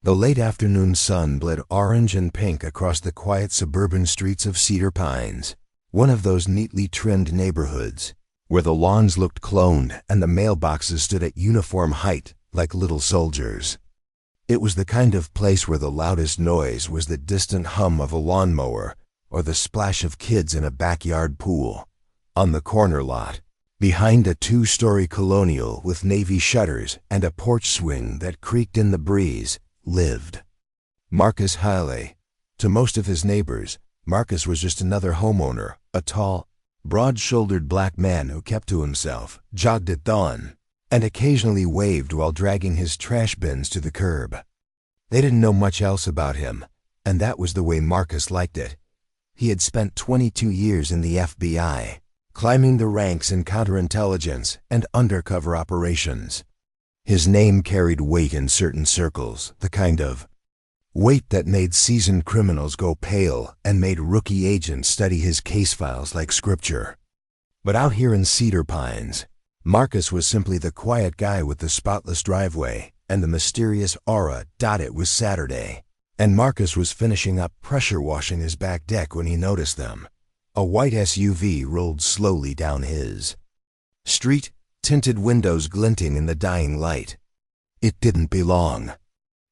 The late afternoon sun bled orange and pink across the quiet suburban streets of Cedar Pines, one of those neatly trimmed neighborhoods where the lawns looked cloned and the mailboxes stood at uniform height like little soldiers. It was the kind of place where the loudest noise was the distant hum of a lawnmower or the splash of kids in a backyard pool. On the corner lot, behind a two-story colonial with navy shutters and a porch swing that creaked in the breeze, lived Marcus Haley. To most of his neighbors, Marcus was just another homeowner, a tall, broad-shouldered black man who kept to himself, jogged at dawn, and occasionally waved while dragging his trash bins to the curb. They didn't know much else about him, and that was the way Marcus liked it. He had spent 22 years in the FBI, climbing the ranks in counterintelligence and undercover operations. His name carried weight in certain circles, the kind of weight that made seasoned criminals go pale and made rookie agents study his case files like scripture. But out here in Cedar Pines, Marcus was simply the quiet guy with the spotless driveway and the mysterious aura. It was Saturday, and Marcus was finishing up pressure washing his back deck when he noticed them. A white SUV rolled slowly down his street, tinted windows glinting in the dying light. It didn't belong.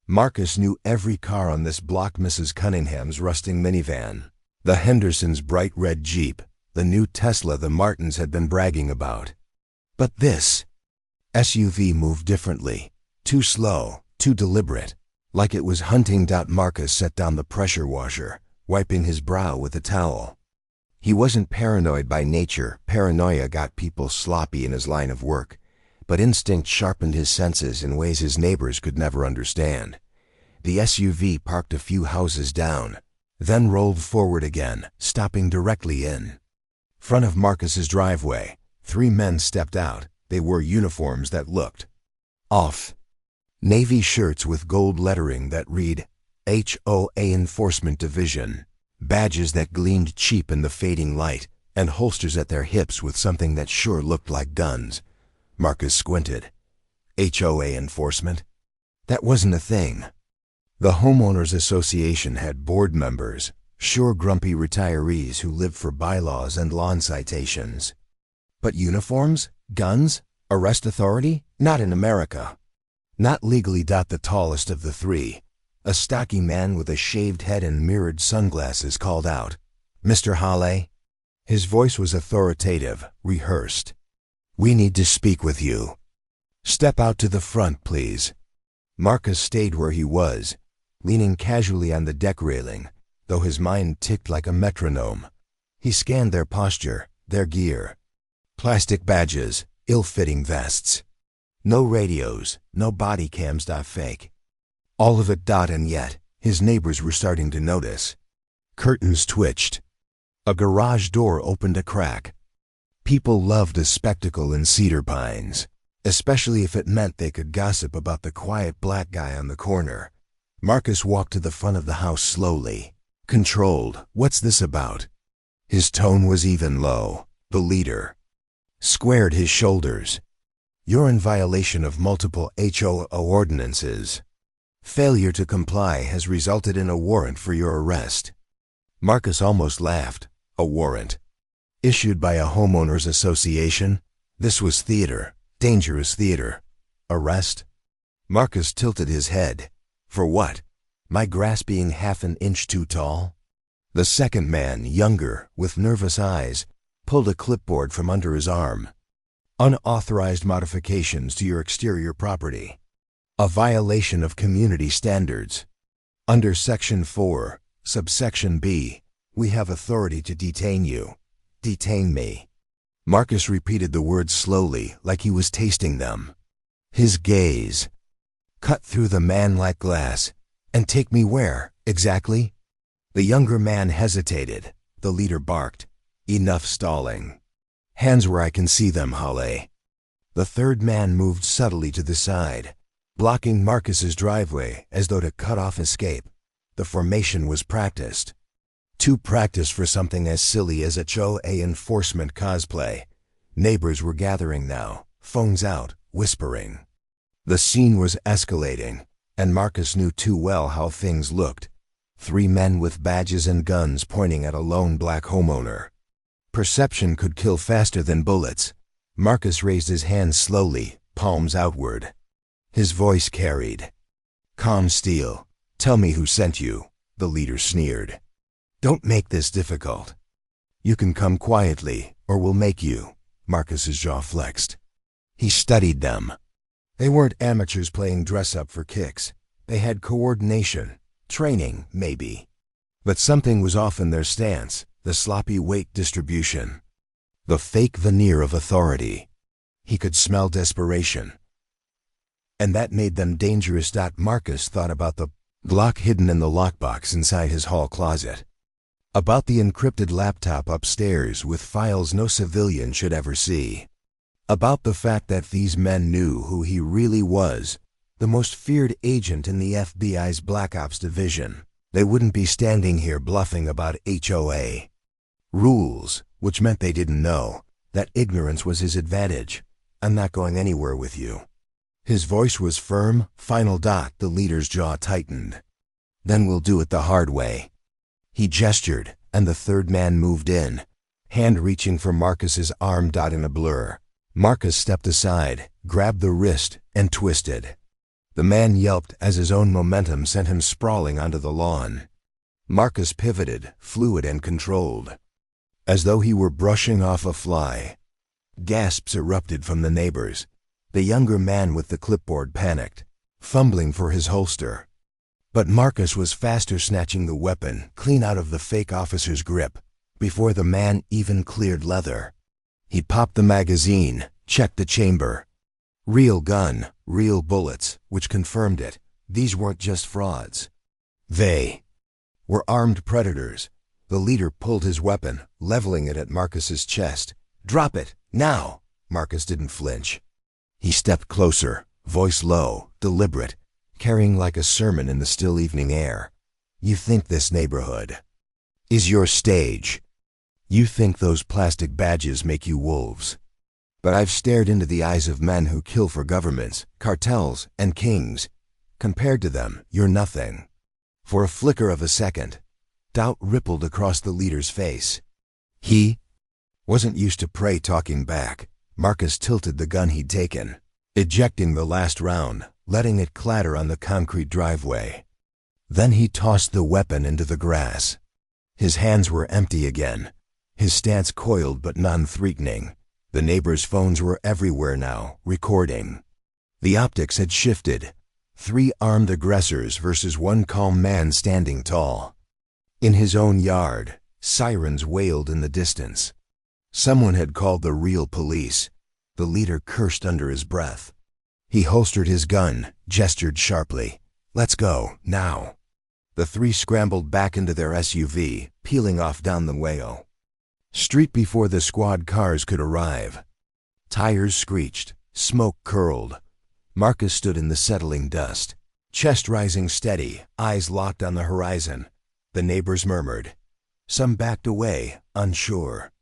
Marcus knew every car on this block: Mrs. Cunningham's rusting minivan, the Hendersons' bright red Jeep, the new Tesla the Martins had been bragging about. But this SUV moved differently, too slow, too deliberate, like it was hunting. Marcus set down the pressure washer, wiping his brow with a towel. He wasn't paranoid by nature. Paranoia got people sloppy in his line of work, but instinct sharpened his senses in ways his neighbors could never understand. The SUV parked a few houses down, then rolled forward again, stopping directly in front of Marcus's driveway. 3 men stepped out. They wore uniforms that looked off. Navy shirts with gold lettering that read HOA Enforcement Division, badges that gleamed cheap in the fading light, and holsters at their hips with something that sure looked like guns. Marcus squinted. HOA enforcement? That wasn't a thing. The Homeowners Association had board members, sure grumpy retirees who lived for bylaws and lawn citations. But uniforms? Guns? Arrest authority? Not in America. Not legally. The tallest of the 3, a stocky man with a shaved head and mirrored sunglasses, called out, "Mr. Haley?" His voice was authoritative, rehearsed. "We need to speak with you. Step out to the front, please." Marcus stayed where he was, leaning casually on the deck railing, though his mind ticked like a metronome. He scanned their posture, their gear. Plastic badges, ill-fitting vests. No radios, no body cams. Fake. All of it. And yet, his neighbors were starting to notice. Curtains twitched. A garage door opened a crack. People loved a spectacle in Cedar Pines, especially if it meant they could gossip about the quiet black guy on the corner. Marcus walked to the front of the house slowly, controlled. "What's this about?" His tone was even low. The leader squared his shoulders. "You're in violation of multiple HOA ordinances. Failure to comply has resulted in a warrant for your arrest." Marcus almost laughed. A warrant? Issued by a homeowners association? This was theater, dangerous theater. Arrest? Marcus tilted his head. For what? My grass being half an inch too tall? The second man, younger, with nervous eyes, pulled a clipboard from under his arm. Unauthorized modifications to your exterior property. A violation of community standards. Under Section 4, subsection B, we have authority to detain you. Detain me. Marcus repeated the words slowly, like he was tasting them. His gaze cut through the man like glass. And take me where, exactly? The younger man hesitated. The leader barked. Enough stalling. Hands where I can see them, Haley. The third man moved subtly to the side, blocking Marcus's driveway as though to cut off escape. The formation was practiced. Too practiced for something as silly as a HOA enforcement cosplay. Neighbors were gathering now, phones out, whispering. The scene was escalating. And Marcus knew too well how things looked. 3 men with badges and guns pointing at a lone black homeowner. Perception could kill faster than bullets. Marcus raised his hands slowly, palms outward. His voice carried. "Calm steel. Tell me who sent you," the leader sneered. "Don't make this difficult. You can come quietly, or we'll make you." Marcus's jaw flexed. He studied them. They weren't amateurs playing dress-up for kicks. They had coordination, training, maybe. But something was off in their stance, the sloppy weight distribution. The fake veneer of authority. He could smell desperation. And that made them dangerous. Marcus thought about the Glock hidden in the lockbox inside his hall closet. About the encrypted laptop upstairs with files no civilian should ever see. About the fact that these men knew who he really was, the most feared agent in the FBI's Black Ops division. They wouldn't be standing here bluffing about HOA. Rules, which meant they didn't know. That ignorance was his advantage. "I'm not going anywhere with you." His voice was firm, final. The leader's jaw tightened. "Then we'll do it the hard way." He gestured, and the 3rd man moved in, hand reaching for Marcus's arm. In a blur, Marcus stepped aside, grabbed the wrist, and twisted. The man yelped as his own momentum sent him sprawling onto the lawn. Marcus pivoted, fluid and controlled, as though he were brushing off a fly. Gasps erupted from the neighbors. The younger man with the clipboard panicked, fumbling for his holster. But Marcus was faster, snatching the weapon clean out of the fake officer's grip before the man even cleared leather. He popped the magazine, checked the chamber. Real gun, real bullets, which confirmed it. These weren't just frauds. They were armed predators. The leader pulled his weapon, leveling it at Marcus's chest. "Drop it, now!" Marcus didn't flinch. He stepped closer, voice low, deliberate, carrying like a sermon in the still evening air. "You think this neighborhood is your stage. You think those plastic badges make you wolves. But I've stared into the eyes of men who kill for governments, cartels, and kings. Compared to them, you're nothing." For a flicker of a second, doubt rippled across the leader's face. He wasn't used to prey talking back. Marcus tilted the gun he'd taken, ejecting the last round, letting it clatter on the concrete driveway. Then he tossed the weapon into the grass. His hands were empty again, his stance coiled but non-threatening. The neighbors' phones were everywhere now, recording. The optics had shifted. 3 armed aggressors versus 1 calm man standing tall. In his own yard, sirens wailed in the distance. Someone had called the real police. The leader cursed under his breath. He holstered his gun, gestured sharply. "Let's go, now." The 3 scrambled back into their SUV, peeling off down the Wayo Street before the squad cars could arrive. Tires screeched, smoke curled. Marcus stood in the settling dust, chest rising steady, eyes locked on the horizon. The neighbors murmured. Some backed away, unsure.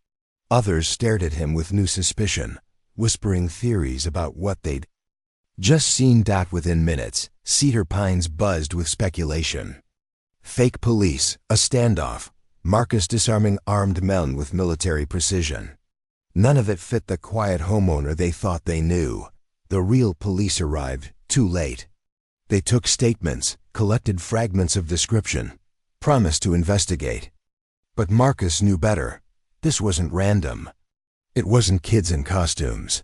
Others stared at him with new suspicion, whispering theories about what they'd just seen. Within minutes, Cedar Pines buzzed with speculation. Fake police, a standoff, Marcus disarming armed men with military precision. None of it fit the quiet homeowner they thought they knew. The real police arrived too late. They took statements, collected fragments of description, promised to investigate. But Marcus knew better. This wasn't random. It wasn't kids in costumes.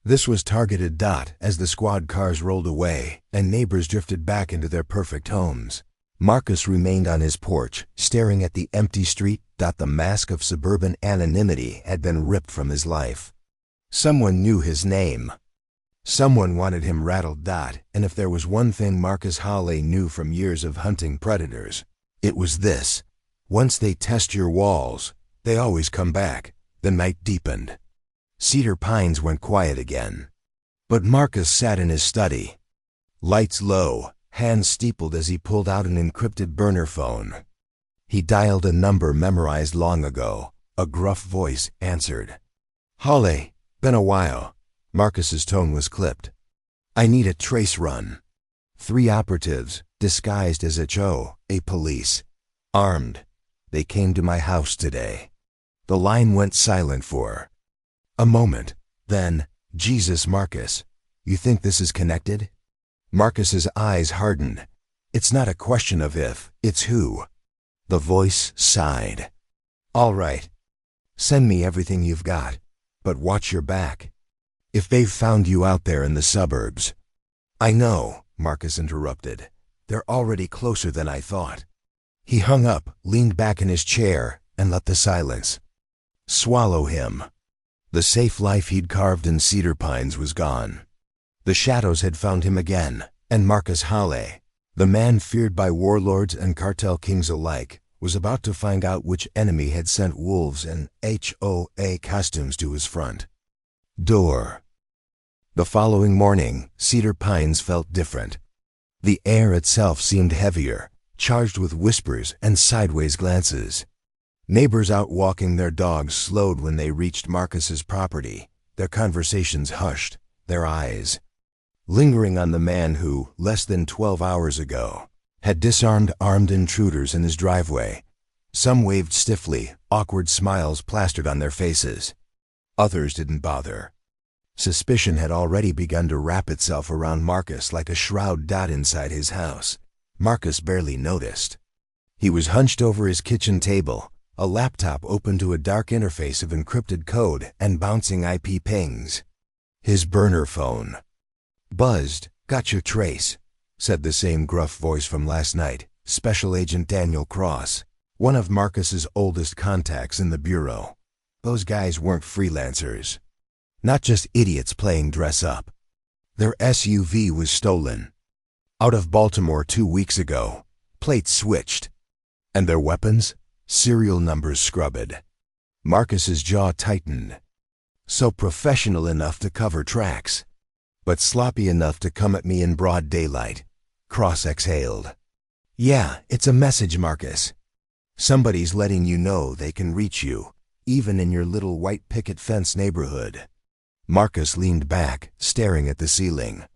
This was targeted. As the squad cars rolled away and neighbors drifted back into their perfect homes, Marcus remained on his porch, staring at the empty street. The mask of suburban anonymity had been ripped from his life. Someone knew his name. Someone wanted him rattled. And if there was one thing Marcus Hawley knew from years of hunting predators, it was this. Once they test your walls, they always come back. The night deepened. Cedar Pines went quiet again. But Marcus sat in his study. Lights low, hands steepled as he pulled out an encrypted burner phone. He dialed a number memorized long ago. A gruff voice answered. "Hawley, been a while." Marcus's tone was clipped. "I need a trace run." 3 operatives, disguised as HOA police. Armed. They came to my house today. The line went silent for a moment. Then, Jesus, Marcus, you think this is connected? Marcus's eyes hardened. It's not a question of if, it's who. The voice sighed. All right. Send me everything you've got, but watch your back. If they've found you out there in the suburbs. I know, Marcus interrupted. They're already closer than I thought. He hung up, leaned back in his chair, and let the silence swallow him. The safe life he'd carved in Cedar Pines was gone. The shadows had found him again, and Marcus Halle, the man feared by warlords and cartel kings alike, was about to find out which enemy had sent wolves in HOA costumes to his front door. The following morning, Cedar Pines felt different. The air itself seemed heavier, charged with whispers and sideways glances. Neighbors out walking their dogs slowed when they reached Marcus's property, their conversations hushed, their eyes lingering on the man who, less than 12 hours ago, had disarmed armed intruders in his driveway. Some waved stiffly, awkward smiles plastered on their faces. Others didn't bother. Suspicion had already begun to wrap itself around Marcus like a shroud dot inside his house. Marcus barely noticed. He was hunched over his kitchen table, a laptop open to a dark interface of encrypted code and bouncing IP pings. His burner phone buzzed. Got your trace, said the same gruff voice from last night, Special Agent Daniel Cross, one of Marcus's oldest contacts in the bureau. Those guys weren't freelancers. Not just idiots playing dress up. Their SUV was stolen. Out of Baltimore 2 weeks ago, plates switched. And their weapons? Serial numbers scrubbed. Marcus's jaw tightened. So professional enough to cover tracks, but sloppy enough to come at me in broad daylight. Cross exhaled. Yeah, it's a message, Marcus. Somebody's letting you know they can reach you, even in your little white picket fence neighborhood. Marcus leaned back, staring at the ceiling.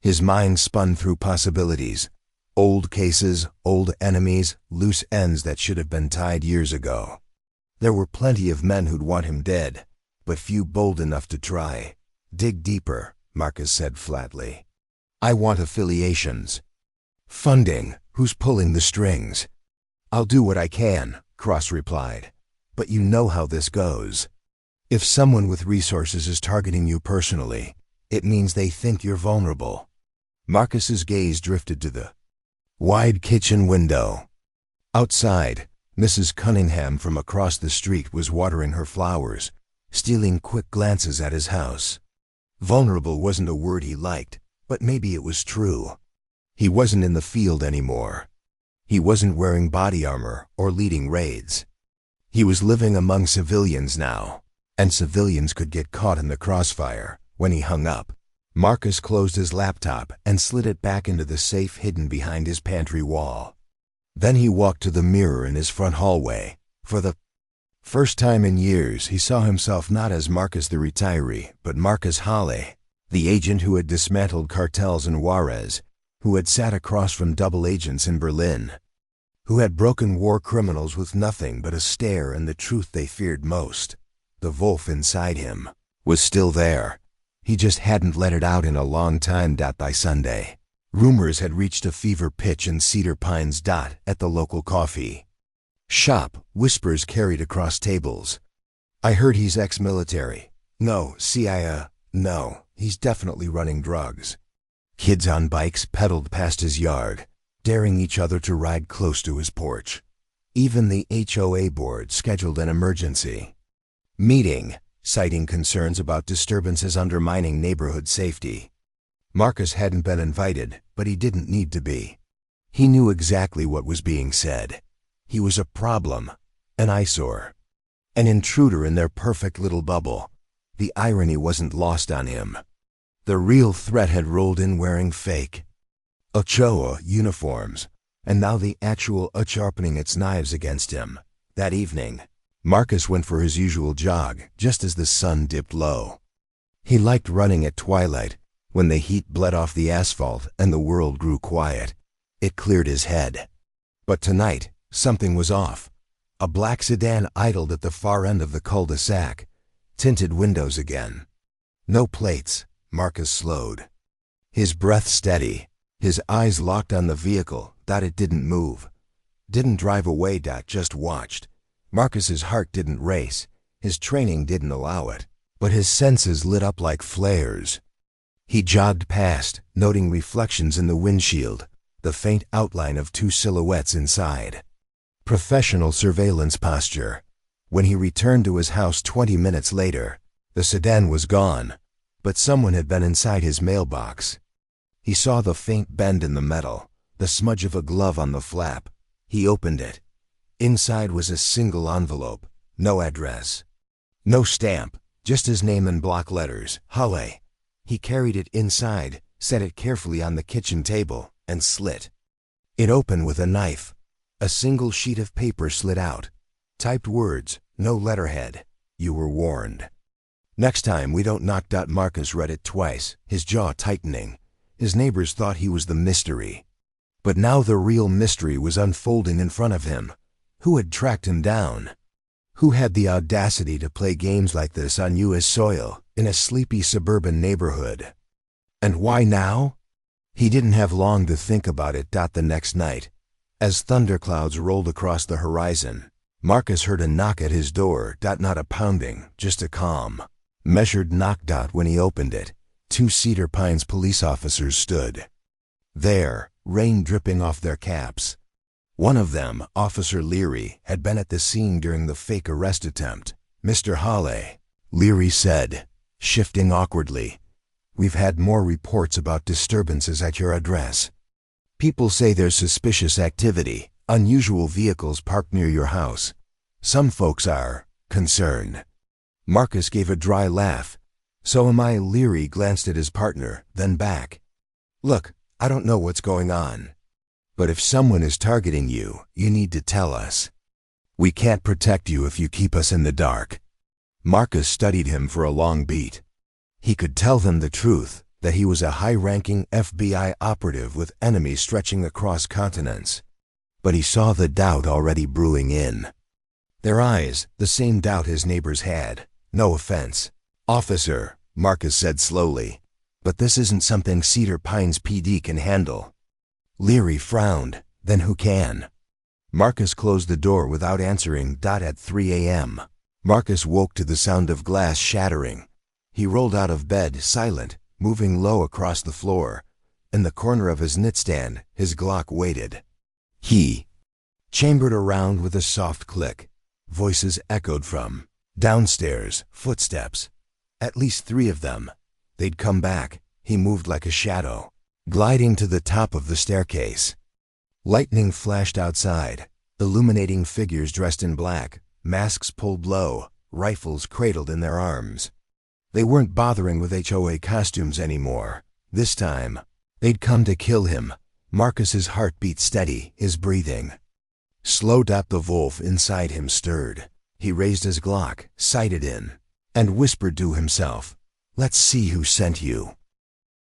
His mind spun through possibilities. Old cases, old enemies, loose ends that should have been tied years ago. There were plenty of men who'd want him dead, but few bold enough to try. Dig deeper, Marcus said flatly. I want affiliations. Funding, who's pulling the strings? I'll do what I can, Cross replied. But you know how this goes. If someone with resources is targeting you personally, it means they think you're vulnerable. Marcus's gaze drifted to the wide kitchen window. Outside, Mrs. Cunningham from across the street was watering her flowers, stealing quick glances at his house. Vulnerable wasn't a word he liked, but maybe it was true. He wasn't in the field anymore. He wasn't wearing body armor or leading raids. He was living among civilians now, and civilians could get caught in the crossfire. When he hung up, Marcus closed his laptop and slid it back into the safe hidden behind his pantry wall. Then he walked to the mirror in his front hallway. For the first time in years, he saw himself not as Marcus the retiree, but Marcus Halle, the agent who had dismantled cartels in Juarez, who had sat across from double agents in Berlin, who had broken war criminals with nothing but a stare and the truth they feared most. The wolf inside him was still there. He just hadn't let it out in a long time. By Sunday, rumors had reached a fever pitch in Cedar Pines. At the local coffee shop, whispers carried across tables. I heard he's ex-military. No, no, he's definitely running drugs. Kids on bikes pedaled past his yard, daring each other to ride close to his porch. Even the HOA board scheduled an emergency meeting, citing concerns about disturbances undermining neighborhood safety. Marcus hadn't been invited, but he didn't need to be. He knew exactly what was being said. He was a problem, an eyesore, an intruder in their perfect little bubble. The irony wasn't lost on him. The real threat had rolled in wearing fake HOA uniforms, and now the actual HOA sharpening its knives against him. That evening, Marcus went for his usual jog just as the sun dipped low. He liked running at twilight, When the heat bled off the asphalt and the world grew quiet, it cleared his head. But tonight, something was off. A black sedan idled at the far end of the cul-de-sac, tinted windows again. No plates. Marcus slowed. His breath steady, his eyes locked on the vehicle. It didn't move. Didn't drive away. Just watched. Marcus's heart didn't race. His training didn't allow it. But his senses lit up like flares. He jogged past, noting reflections in the windshield, the faint outline of two silhouettes inside. Professional surveillance posture. When he returned to his house 20 minutes later, the sedan was gone, but someone had been inside his mailbox. He saw the faint bend in the metal, the smudge of a glove on the flap. He opened it. Inside was a single envelope, no address. No stamp, just his name in block letters, HOA. He carried it inside, set it carefully on the kitchen table, and slit. It opened with a knife. A single sheet of paper slid out. Typed words, no letterhead. You were warned. Next time we don't knock. Marcus read it twice, his jaw tightening. His neighbors thought he was the mystery. But now the real mystery was unfolding in front of him. Who had tracked him down? Who had the audacity to play games like this on U.S. soil, in a sleepy suburban neighborhood? And why now? He didn't have long to think about it. The next night, as thunderclouds rolled across the horizon, Marcus heard a knock at his door. Not a pounding, just a calm, measured knock. When he opened it, 2 Cedar Pines police officers stood there, rain dripping off their caps. One of them, Officer Leary, had been at the scene during the fake arrest attempt. "Mr. Hawley," Leary said, shifting awkwardly, "we've had more reports about disturbances at your address. People say there's suspicious activity, unusual vehicles parked near your house. Some folks are concerned." Marcus gave a dry laugh. "So am I." Leary glanced at his partner, then back. "Look, I don't know what's going on. But if someone is targeting you, you need to tell us. We can't protect you if you keep us in the dark." Marcus studied him for a long beat. He could tell them the truth, that he was a high-ranking FBI operative with enemies stretching across continents. But he saw the doubt already brewing in. Their eyes, the same doubt his neighbors had. "No offense, officer," Marcus said slowly, "but this isn't something Cedar Pines PD can handle." Leary frowned. "Then who can?" Marcus closed the door without answering. At 3 a.m., Marcus woke to the sound of glass shattering. He rolled out of bed, silent, moving low across the floor. In the corner of his nightstand, his Glock waited. He chambered around with a soft click. Voices echoed from downstairs, footsteps. At least 3 of them. They'd come back. He moved like a shadow, gliding to the top of the staircase. Lightning flashed outside, illuminating figures dressed in black, masks pulled low, rifles cradled in their arms. They weren't bothering with HOA costumes anymore. This time, they'd come to kill him. Marcus's heart beat steady, his breathing slow. The wolf inside him stirred. He raised his Glock, sighted in, and whispered to himself, "Let's see who sent you."